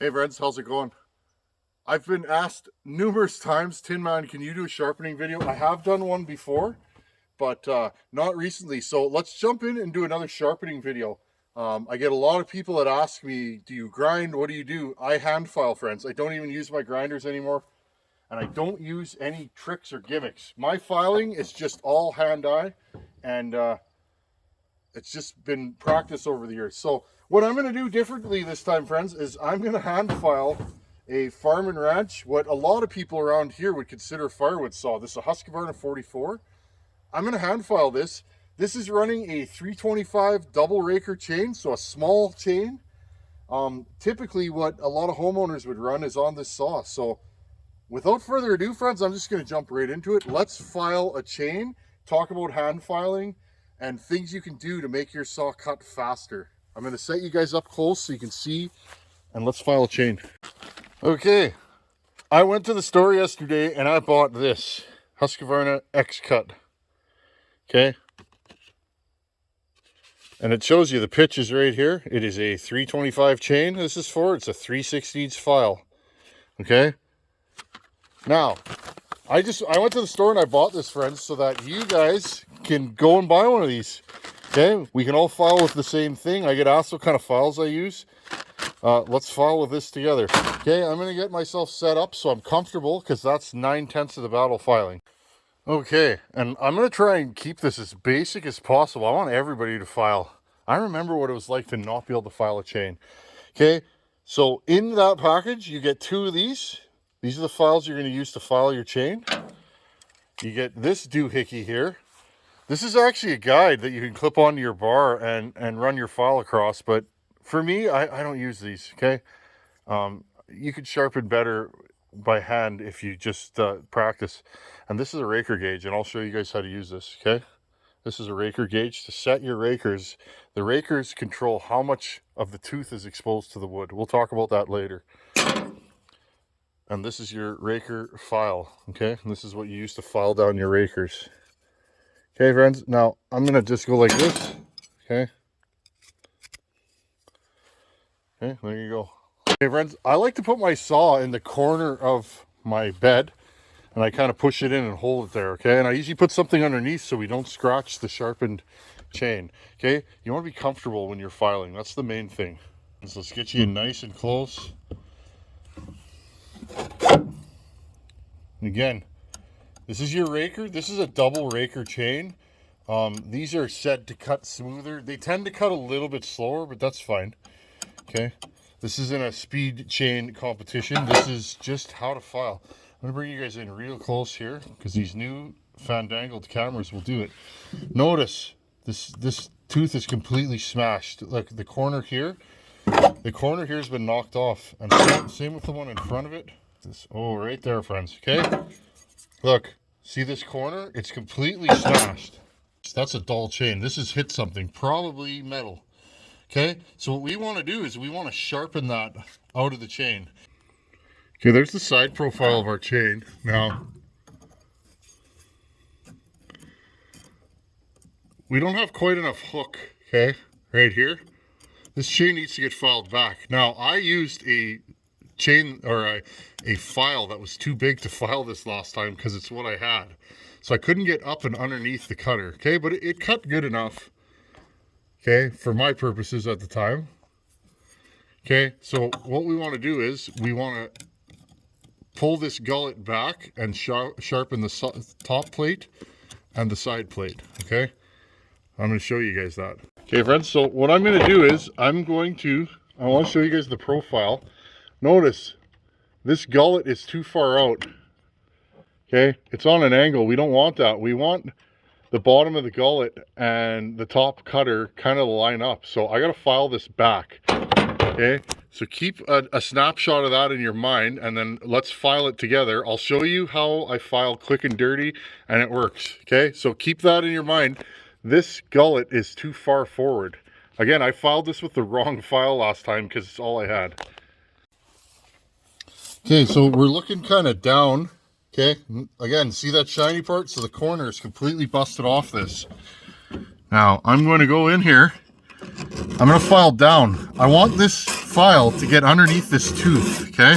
Hey friends, how's it going? I've been asked numerous times, Tin Man, can you do a sharpening video? I have done one before, but not recently. So let's jump in and do another sharpening video. I get a lot of people that ask me, do you grind? What do you do? I hand file, friends. I don't even use my grinders anymore, and I don't use any tricks or gimmicks. My filing is just all hand-eye, and it's just been practice over the years. So what I'm going to do differently this time, friends, is I'm going to hand file a farm and ranch, what a lot of people around here would consider a firewood saw. This is a Husqvarna 44. I'm going to hand file this. This is running a 325 double raker chain, so a small chain. Typically what a lot of homeowners would run is on this saw. So without further ado, friends, I'm just going to jump right into it. Let's file a chain, talk about hand filing, and things you can do to make your saw cut faster. I'm going to set you guys up close so you can see, and let's file a chain. Okay, I went to the store yesterday and I bought this Husqvarna X-Cut. Okay, and it shows you the pitch is right here. It is a 325 chain. This is for, it's a 3/16 file. Okay, now I went to the store and I bought this, friends, so that you guys can go and buy one of these. Okay, we can all file with the same thing. I get asked what kind of files I use. Let's file with this together. Okay, I'm going to get myself set up so I'm comfortable, because that's 9/10 of the battle filing. Okay, and I'm going to try and keep this as basic as possible. I want everybody to file. I remember what it was like to not be able to file a chain. Okay, so in that package, you get 2 of these. These are the files you're going to use to file your chain. You get this doohickey here. This is actually a guide that you can clip onto your bar and run your file across, but for me, I don't use these, okay? You could sharpen better by hand if you just practice. And this is a raker gauge, and I'll show you guys how to use this, okay? This is a raker gauge to set your rakers. The rakers control how much of the tooth is exposed to the wood. We'll talk about that later. And this is your raker file, okay? And this is what you use to file down your rakers. Okay, friends, now I'm going to just go like this, okay? Okay, there you go. Okay, friends, I like to put my saw in the corner of my bed, and I kind of push it in and hold it there, okay? And I usually put something underneath so we don't scratch the sharpened chain, okay? You want to be comfortable when you're filing. That's the main thing. So let's get you in nice and close. And again, this is your raker. This is a double raker chain. These are set to cut smoother. They tend to cut a little bit slower, but that's fine. Okay, this isn't a speed chain competition. This is just how to file. I'm gonna bring you guys in real close here, because these new fandangled cameras will do it. Notice this tooth is completely smashed. Look, the corner here has been knocked off, and same with the one in front of it. Right there, friends. Okay, look, see this corner? It's completely smashed. That's a dull chain. This has hit something, probably metal. Okay, so what we want to do is we want to sharpen that out of the chain. Okay, there's the side profile of our chain. Now, we don't have quite enough hook, okay, right here. This chain needs to get filed back. Now, I used a chain, or a file that was too big to file this last time, because it's what I had. So I couldn't get up and underneath the cutter, okay, but it cut good enough. Okay, for my purposes at the time. Okay, so what we want to do is we want to pull this gullet back and sharpen the top plate and the side plate. Okay, I'm going to show you guys that. Okay, friends, so what I'm going to do is I want to show you guys the profile. Notice this gullet is too far out. Okay, it's on an angle. We don't want that. We want the bottom of the gullet and the top cutter kind of line up. So I got to file this back. Okay, so keep a snapshot of that in your mind, and then let's file it together. I'll show you how I file quick and dirty, and it works. Okay, so keep that in your mind. This gullet is too far forward. Again, I filed this with the wrong file last time because it's all I had. Okay, so we're looking kind of down. Okay, again, see that shiny part? So the corner is completely busted off this. Now, I'm going to go in here. I'm going to file down. I want this file to get underneath this tooth, okay?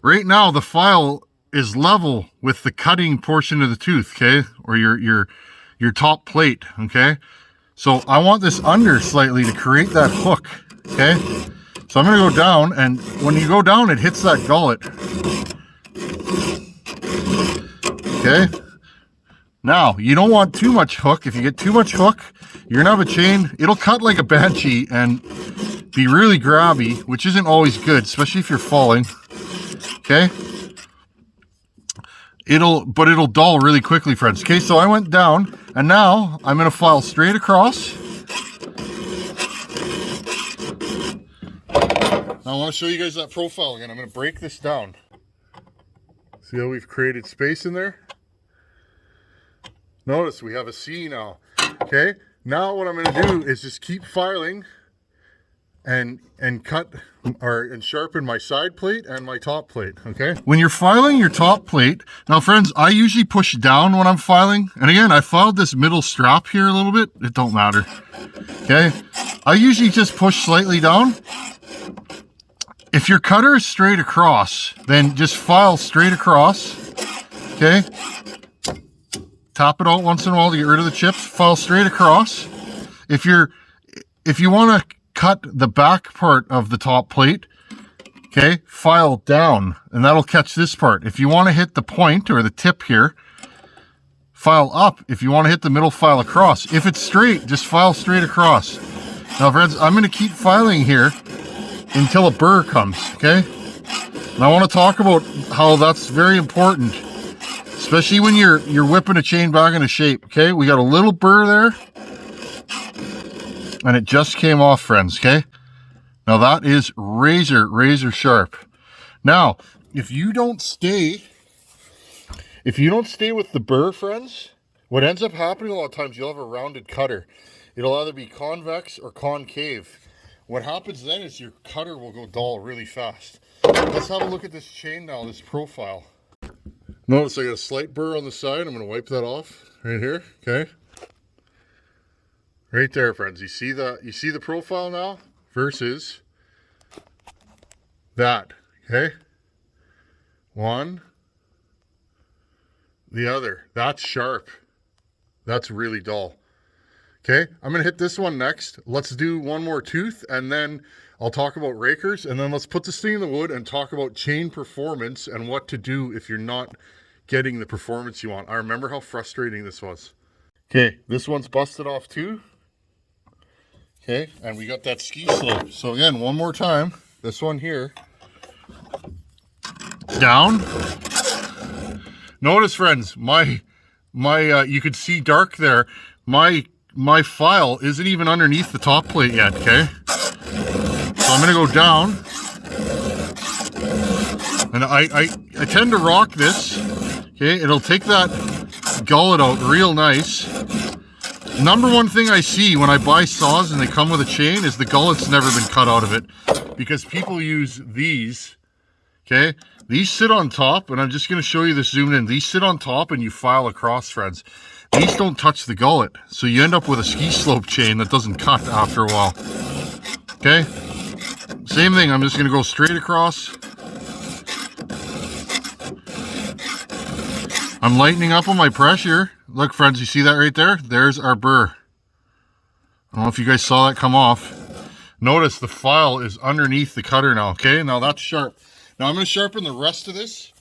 Right now, the file is level with the cutting portion of the tooth, okay? Or your top plate, okay? So I want this under slightly to create that hook, okay? So I'm gonna go down, and when you go down, it hits that gullet. Okay? Now, you don't want too much hook. If you get too much hook, you're gonna have a chain, it'll cut like a banshee and be really grabby, which isn't always good, especially if you're falling, okay? It'll dull really quickly, friends. Okay, so I went down, and now I'm gonna file straight across. Now I wanna show you guys that profile again. I'm gonna break this down. See how we've created space in there? Notice we have a C now, okay? Now what I'm gonna do is just keep filing and cut and sharpen my side plate and my top plate, okay? When you're filing your top plate, now friends, I usually push down when I'm filing. And again, I filed this middle strap here a little bit. It don't matter, okay? I usually just push slightly down. If your cutter is straight across, then just file straight across, okay? Tap it out once in a while to get rid of the chips. File straight across. If you want to cut the back part of the top plate, okay, file down, and that'll catch this part. If you want to hit the point or the tip here, file up. If you want to hit the middle, file across. If it's straight, just file straight across. Now, friends, I'm going to keep filing here until a burr comes, okay? And I want to talk about how that's very important, especially when you're whipping a chain back into shape, okay? We got a little burr there, and it just came off, friends, okay? Now that is razor sharp. Now, if you don't stay with the burr, friends, what ends up happening a lot of times, you'll have a rounded cutter. It'll either be convex or concave. What happens then is your cutter will go dull really fast. Let's have a look at this chain now, this profile. Notice I got a slight burr on the side. I'm going to wipe that off right here, okay? Right there, friends. You see that? You see the profile now versus that, okay? One, the other. That's sharp. That's really dull. Okay, I'm going to hit this one next. Let's do one more tooth, and then I'll talk about rakers, and then let's put this thing in the wood and talk about chain performance and what to do if you're not getting the performance you want. I remember how frustrating this was. Okay, this one's busted off too. Okay, and we got that ski slope. So again, one more time, this one here. Down. Notice, friends, my you could see dark there. My file isn't even underneath the top plate yet, okay? So I'm gonna go down. And I tend to rock this, okay? It'll take that gullet out real nice. Number one thing I see when I buy saws and they come with a chain is the gullet's never been cut out of it, because people use these, okay? These sit on top, and I'm just gonna show you this zoomed in. These sit on top and you file across, friends. These don't touch the gullet, so you end up with a ski slope chain that doesn't cut after a while. Okay? Same thing, I'm just going to go straight across. I'm lightening up on my pressure. Look, friends, you see that right there? There's our burr. I don't know if you guys saw that come off. Notice the file is underneath the cutter now, okay? Now that's sharp. Now I'm going to sharpen the rest of this,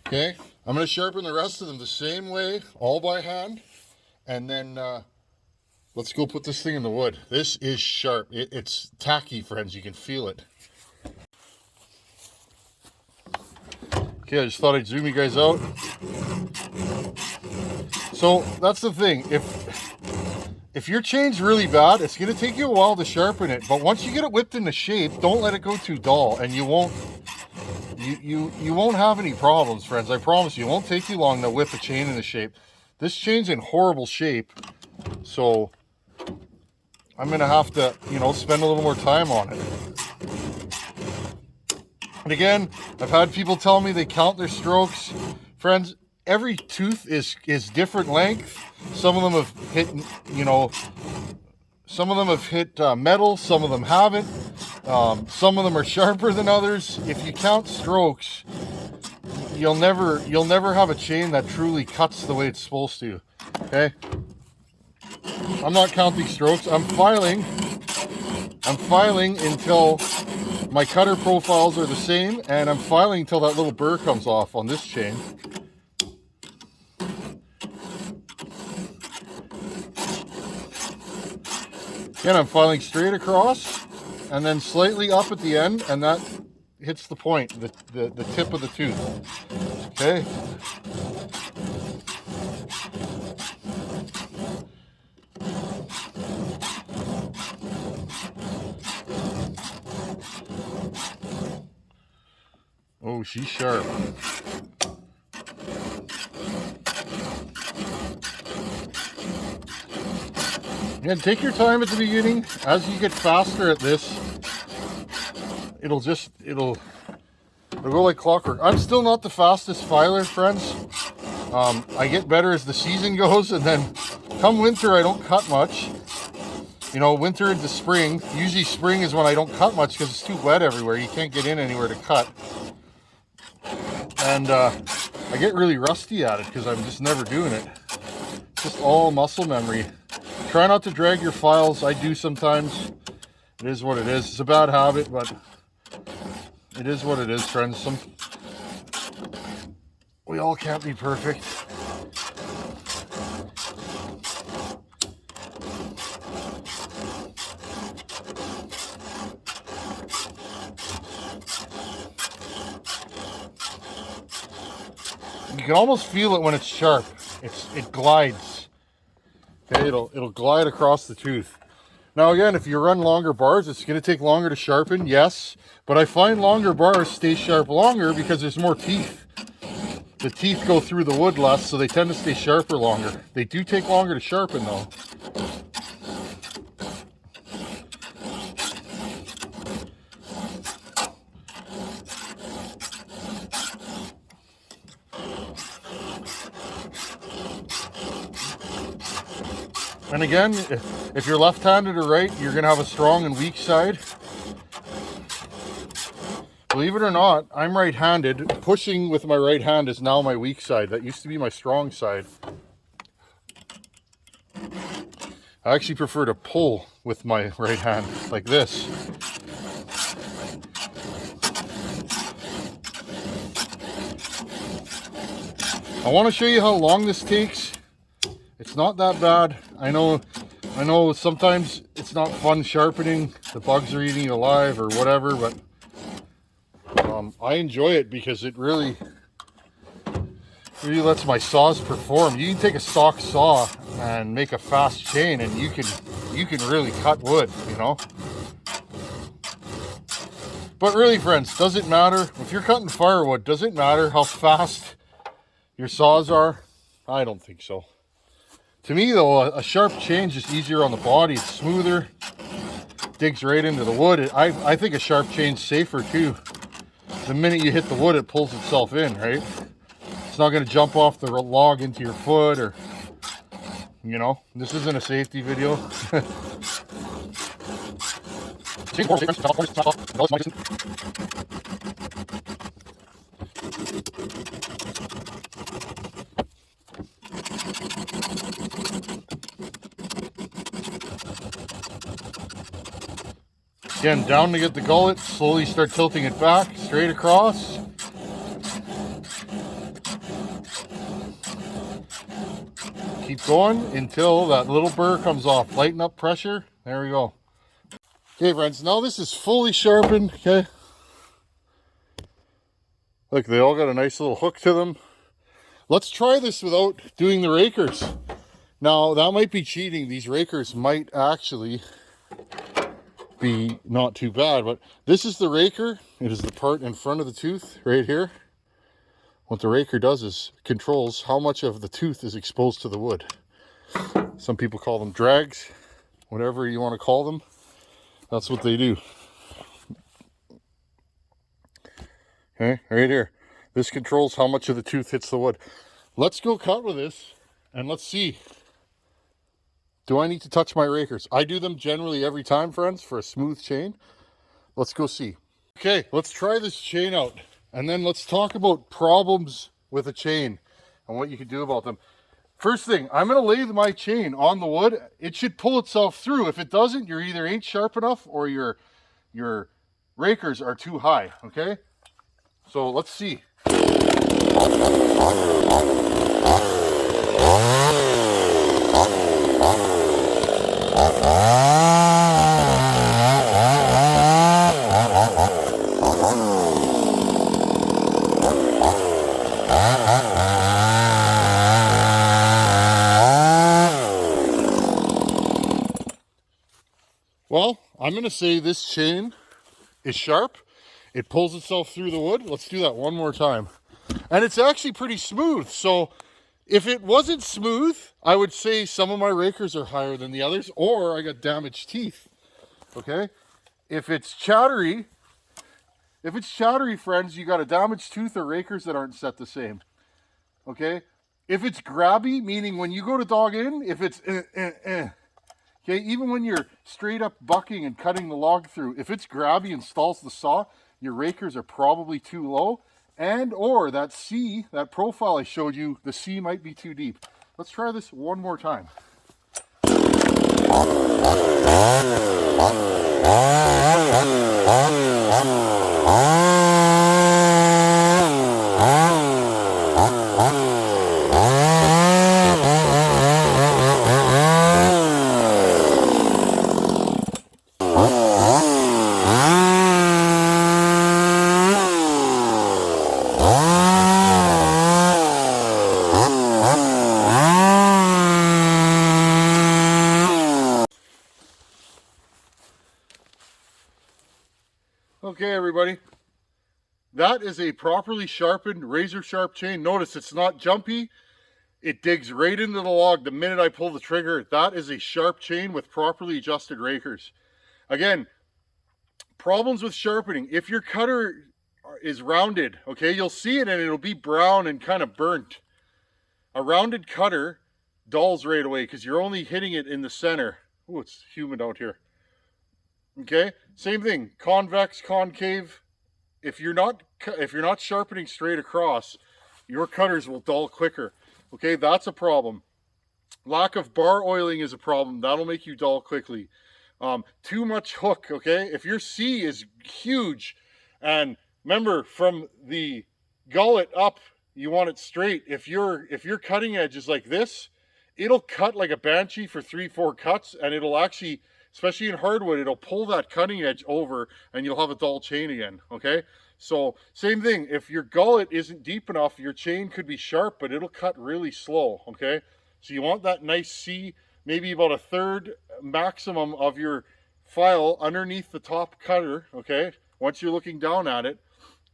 okay? I'm going to sharpen the rest of them the same way, all by hand, and then let's go put this thing in the wood. This is sharp. It's tacky, friends. You can feel it. Okay, I just thought I'd zoom you guys out. So that's the thing. If your chain's really bad, it's going to take you a while to sharpen it. But once you get it whipped into shape, don't let it go too dull, and you won't have any problems, friends. I promise you. It won't take you long to whip a chain into shape. This chain's in horrible shape, so I'm going to have to, spend a little more time on it. And again, I've had people tell me they count their strokes. Friends, every tooth is different length. Some of them have hit, some of them have hit metal, some of them haven't. Some of them are sharper than others. If you count strokes, you'll never have a chain that truly cuts the way it's supposed to. Okay, I'm not counting strokes. I'm filing until my cutter profiles are the same, and I'm filing until that little burr comes off on this chain. Again, I'm filing straight across and then slightly up at the end, and that hits the point, the tip of the tooth. Okay. Oh, she's sharp. Again, take your time at the beginning. As you get faster at this, it'll go like clockwork. I'm still not the fastest filer, friends. I get better as the season goes, and then come winter, I don't cut much. You know, winter into spring. Usually spring is when I don't cut much because it's too wet everywhere. You can't get in anywhere to cut. And I get really rusty at it because I'm just never doing it. It's just all muscle memory. Try not to drag your files. I do sometimes. It is what it is. It's a bad habit, but it is what it is, friends. We all can't be perfect. You can almost feel it when it's sharp. It glides. Okay, it'll glide across the tooth. Now again, if you run longer bars, it's going to take longer to sharpen, yes. But I find longer bars stay sharp longer because there's more teeth. The teeth go through the wood less, so they tend to stay sharper longer. They do take longer to sharpen though. And again, if you're left-handed or right, you're going to have a strong and weak side. Believe it or not, I'm right-handed. Pushing with my right hand is now my weak side. That used to be my strong side. I actually prefer to pull with my right hand, like this. I want to show you how long this takes. It's not that bad. I know sometimes it's not fun sharpening. The bugs are eating you alive or whatever, but I enjoy it because it really lets my saws perform. You can take a stock saw and make a fast chain, and you can really cut wood, you know. But really, friends, does it matter if you're cutting firewood? Does it matter how fast your saws are? I don't think so. To me, though, a sharp chain is just easier on the body. It's smoother, digs right into the wood. I think a sharp chain's safer too. The minute you hit the wood, it pulls itself in, right? It's not going to jump off the log into your foot, or, you know, this isn't a safety video. Again, down to get the gullet, slowly start tilting it back, straight across. Keep going until that little burr comes off. Lighten up pressure. There we go. Okay, friends, now this is fully sharpened, okay? Look, they all got a nice little hook to them. Let's try this without doing the rakers. Now, that might be cheating. These rakers might actually be not too bad, but this is the raker. It is the part in front of the tooth right here. What the raker does is controls how much of the tooth is exposed to the wood. Some people call them drags, whatever you want to call them. That's what they do. Okay, right here. This controls how much of the tooth hits the wood. Let's go cut with this and let's see. Do I need to touch my rakers? I do them generally every time, friends, for a smooth chain. Let's go see. Okay, let's try this chain out, and then let's talk about problems with a chain and what you can do about them. First thing, I'm going to lay my chain on the wood. It should pull itself through. If it doesn't, you're either ain't sharp enough or your rakers are too high, okay? So let's see. Well, I'm going to say this chain is sharp. It pulls itself through the wood. Let's do that one more time. And it's actually pretty smooth. So if it wasn't smooth, I would say some of my rakers are higher than the others, or I got damaged teeth. Okay? If it's chattery, friends, you got a damaged tooth or rakers that aren't set the same. Okay? If it's grabby, meaning when you go to dog in, if it's okay, even when you're straight up bucking and cutting the log through, if it's grabby and stalls the saw, your rakers are probably too low, and or that C, that profile I showed you, the C might be too deep. Let's try this one more time. Okay, everybody, that is a properly sharpened razor sharp chain. Notice it's not jumpy. It digs right into the log the minute I pull the trigger. That is a sharp chain with properly adjusted rakers. Again, problems with sharpening. If your cutter is rounded, okay, you'll see it and it'll be brown and kind of burnt. A rounded cutter dulls right away because you're only hitting it in the center. Oh, it's humid out here. Okay, same thing, convex, concave. If you're not sharpening straight across, your cutters will dull quicker. Okay, that's a problem. Lack of bar oiling is a problem. That'll make you dull quickly. Too much hook, okay? If your C is huge, and remember, from the gullet up, you want it straight. If your cutting edge is like this, it'll cut like a banshee for 3-4 cuts, and it'll actually, especially in hardwood, it'll pull that cutting edge over and you'll have a dull chain again, okay? So same thing, if your gullet isn't deep enough, your chain could be sharp, but it'll cut really slow, okay? So you want that nice C, maybe about 1/3 maximum of your file underneath the top cutter, okay? Once you're looking down at it.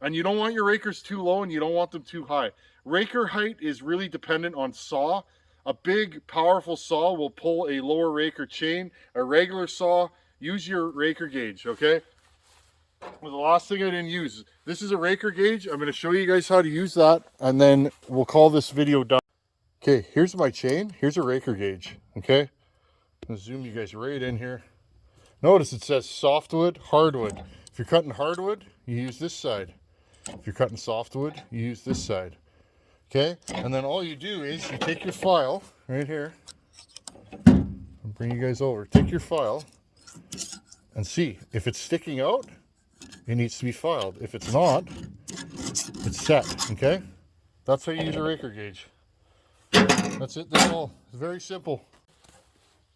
And you don't want your rakers too low and you don't want them too high. Raker height is really dependent on saw. A big, powerful saw will pull a lower raker chain. A regular saw, use your raker gauge, okay? Well, the last thing I didn't use, this is a raker gauge. I'm going to show you guys how to use that, and then we'll call this video done. Okay, here's my chain. Here's a raker gauge, okay? I'm going to zoom you guys right in here. Notice it says softwood, hardwood. If you're cutting hardwood, you use this side. If you're cutting softwood, you use this side. Okay, and then all you do is you take your file right here. I'll bring you guys over. Take your file and see if it's sticking out, it needs to be filed. If it's not, it's set. Okay, that's how you use a raker gauge. That's it. That's all. It's very simple.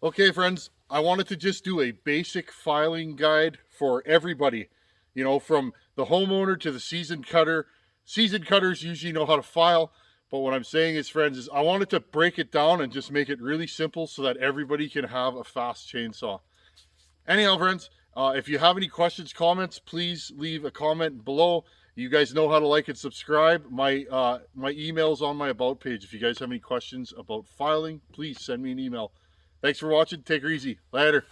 Okay, friends, I wanted to just do a basic filing guide for everybody. You know, from the homeowner to the seasoned cutter. Seasoned cutters usually know how to file. But what I'm saying is, friends, is I wanted to break it down and just make it really simple so that everybody can have a fast chainsaw. Anyhow, friends, if you have any questions, comments, please leave a comment below. You guys know how to like and subscribe. My email's on my About page. If you guys have any questions about filing, please send me an email. Thanks for watching. Take her easy. Later.